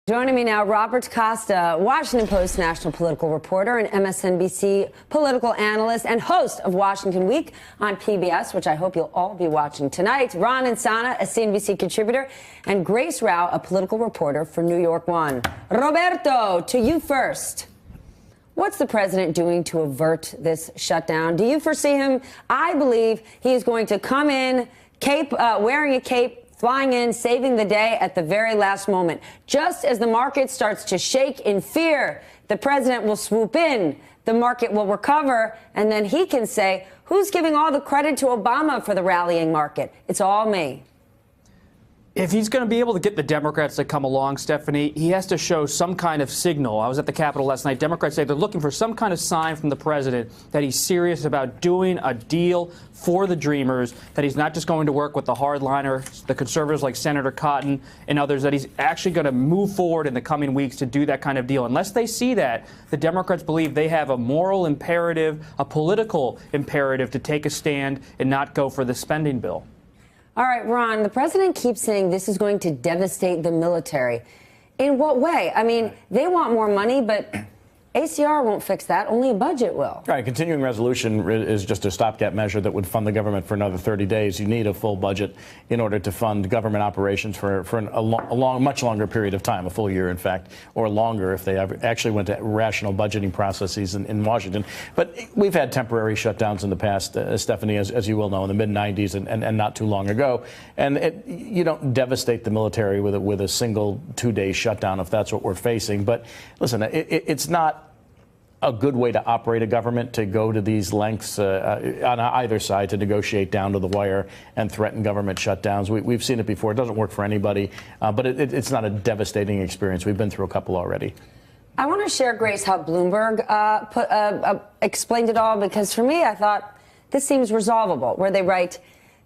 Joining me now, Robert Costa, Washington Post national political reporter and MSNBC political analyst and host of Washington Week on PBS, which I hope you'll all be watching tonight. Ron Insana, a CNBC contributor, and Grace Rao, a political reporter for New York One. Roberto, to you first. What's the president doing to avert this shutdown? Do you foresee him? I believe he is going to come in, wearing a cape, flying in, saving the day at the very last moment. Just as the market starts to shake in fear, the president will swoop in, the market will recover, and then he can say, who's giving all the credit to Obama for the rallying market? It's all me. If he's going to be able to get the Democrats to come along, Stephanie, he has to show some kind of signal. I was at the Capitol last night. Democrats say they're looking for some kind of sign from the president that he's serious about doing a deal for the Dreamers, that he's not just going to work with the hardliners, the conservatives like Senator Cotton and others, that he's actually going to move forward in the coming weeks to do that kind of deal. Unless they see that, the Democrats believe they have a moral imperative, a political imperative to take a stand and not go for the spending bill. All right, Ron, the president keeps saying this is going to devastate the military. In what way? I mean, they want more money, but ACR won't fix that. Only a budget will. Right. Continuing resolution is just a stopgap measure that would fund the government for another 30 days. You need a full budget in order to fund government operations for a much longer period of time, a full year, in fact, or longer if they actually went to rational budgeting processes in Washington. But we've had temporary shutdowns in the past, Stephanie, as you will know, in the mid-'90s and not too long ago. And you don't devastate the military with a single 2-day shutdown if that's what we're facing. But listen, it's not a good way to operate a government to go to these lengths on either side to negotiate down to the wire and threaten government shutdowns. We've seen it before. It doesn't work for anybody, but it's not a devastating experience. We've been through a couple already. I want to share, Grace, how Bloomberg explained it all, because for me, I thought this seems resolvable, where they write,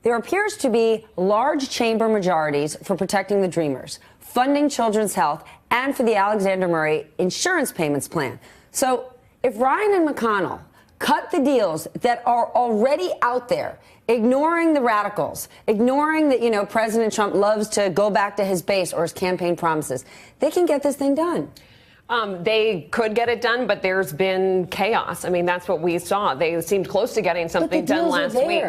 there appears to be large chamber majorities for protecting the Dreamers, funding children's health, and for the Alexander Murray insurance payments plan. So if Ryan and McConnell cut the deals that are already out there, ignoring the radicals, ignoring that, President Trump loves to go back to his base or his campaign promises, they can get this thing done. They could get it done, but there's been chaos. I mean, that's what we saw. They seemed close to getting something done last week.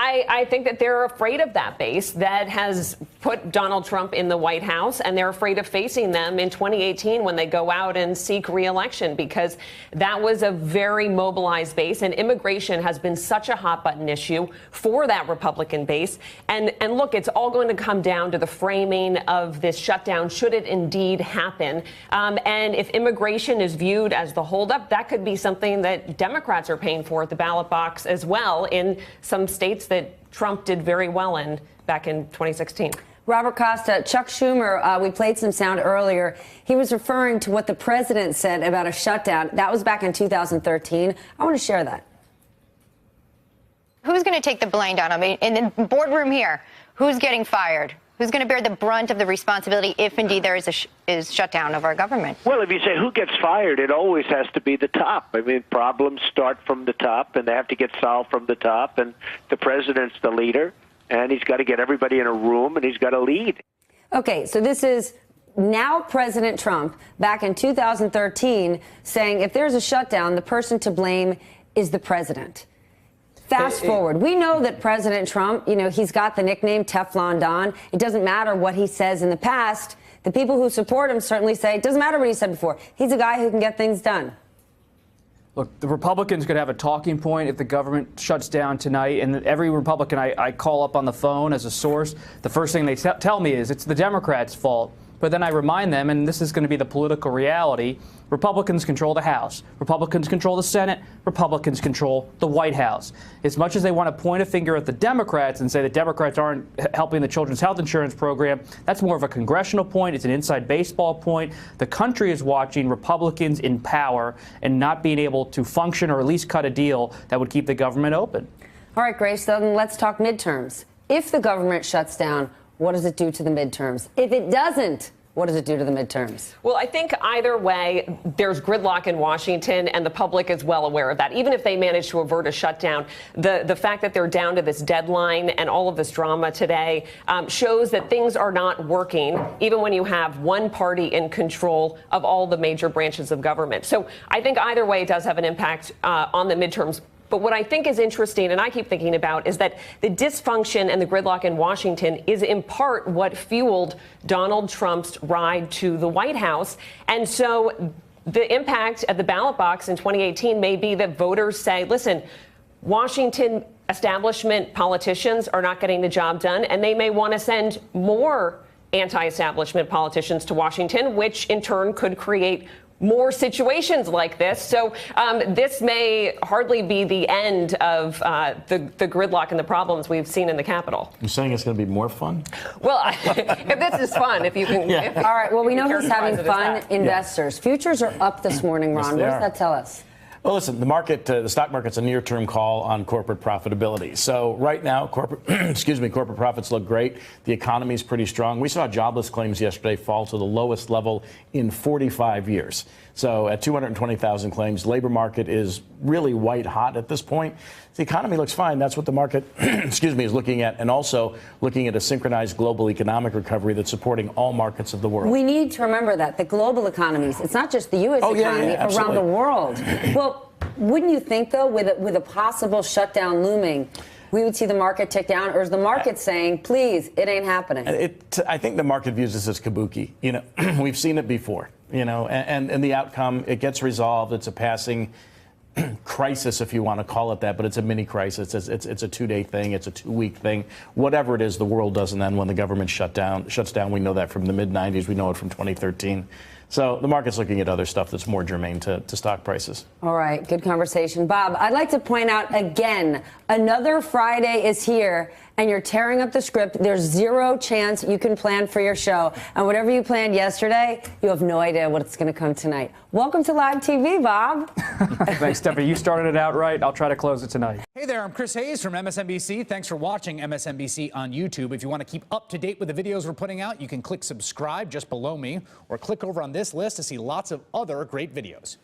I think that they're afraid of that base that has put Donald Trump in the White House, and they're afraid of facing them in 2018 when they go out and seek re-election, because that was a very mobilized base, and immigration has been such a hot button issue for that Republican base. And look, it's all going to come down to the framing of this shutdown, should it indeed happen. And if immigration is viewed as the holdup, that could be something that Democrats are paying for at the ballot box as well in some states that Trump did very well in back in 2016. Robert Costa, Chuck Schumer, we played some sound earlier. He was referring to what the president said about a shutdown. That was back in 2013. I want to share that. Who's going to take the blame on him? In the boardroom here, who's getting fired? Who's going to bear the brunt of the responsibility if indeed there is a shutdown of our government? Well, if you say who gets fired, it always has to be the top. I mean, problems start from the top, and they have to get solved from the top. And the president's the leader, and he's got to get everybody in a room, and he's got to lead. Okay, so this is now President Trump back in 2013 saying if there's a shutdown, the person to blame is the president. Fast forward. We know that President Trump, he's got the nickname Teflon Don. It doesn't matter what he says in the past. The people who support him certainly say it doesn't matter what he said before. He's a guy who can get things done. Look, the Republicans could have a talking point if the government shuts down tonight. And every Republican I call up on the phone as a source, the first thing they tell me is it's the Democrats' fault. But then I remind them, and this is going to be the political reality, Republicans control the House. Republicans control the Senate. Republicans control the White House. As much as they want to point a finger at the Democrats and say the Democrats aren't helping the children's health insurance program, that's more of a congressional point. It's an inside baseball point. The country is watching Republicans in power and not being able to function or at least cut a deal that would keep the government open. All right, Grace, then let's talk midterms. If the government shuts down, what does it do to the midterms? If it doesn't, What does it do to the midterms? Well, I think either way, there's gridlock in Washington, and the public is well aware of that. Even if they manage to avert a shutdown, the fact that they're down to this deadline and all of this drama today shows that things are not working, even when you have one party in control of all the major branches of government. So I think either way it does have an impact on the midterms. But what I think is interesting, and I keep thinking about, is that the dysfunction and the gridlock in Washington is in part what fueled Donald Trump's ride to the White House. And so the impact at the ballot box in 2018 may be that voters say, listen, Washington establishment politicians are not getting the job done, and they may want to send more anti-establishment politicians to Washington, which in turn could create more situations like this. So this may hardly be the end of the gridlock and the problems we've seen in the Capitol. You're saying it's going to be more fun? Well, if this is fun, if you can. Yeah. If All right, well, we know who's characterize having it as fun. that. Investors. Futures are up this morning, Ron. Yes, What they does are. that tell us? Well, listen, the market, the stock market's a near-term call on corporate profitability. So right now, corporate profits look great. The economy's pretty strong. We saw jobless claims yesterday fall to the lowest level in 45 years. So at 220,000 claims, labor market is really white hot at this point. The economy looks fine. That's what the market, is looking at, and also looking at a synchronized global economic recovery that's supporting all markets of the world. We need to remember that the global economies, it's not just the U.S. economy, around the world. Well, wouldn't you think, though, with a possible shutdown looming, we would see the market tick down? Or is the market saying, please, it ain't happening? I think the market views this as kabuki. You know, we've seen it before, you know, and the outcome, it gets resolved. It's a passing crisis, if you want to call it that, but it's a mini crisis. It's a 2-day thing. It's a 2-week thing. Whatever it is, the world doesn't end when the government shuts down. We know that from the mid-'90s. We know it from 2013. So the market's looking at other stuff that's more germane to stock prices. All right, good conversation. Bob, I'd like to point out again, another Friday is here, and you're tearing up the script. There's zero chance you can plan for your show. And whatever you planned yesterday, you have no idea what's going to come tonight. Welcome to live TV, Bob. Thanks, Stephanie. You started it out right. I'll try to close it tonight. Hey there, I'm Chris Hayes from MSNBC. Thanks for watching MSNBC on YouTube. If you want to keep up to date with the videos we're putting out, you can click subscribe just below me, or click over on this list to see lots of other great videos.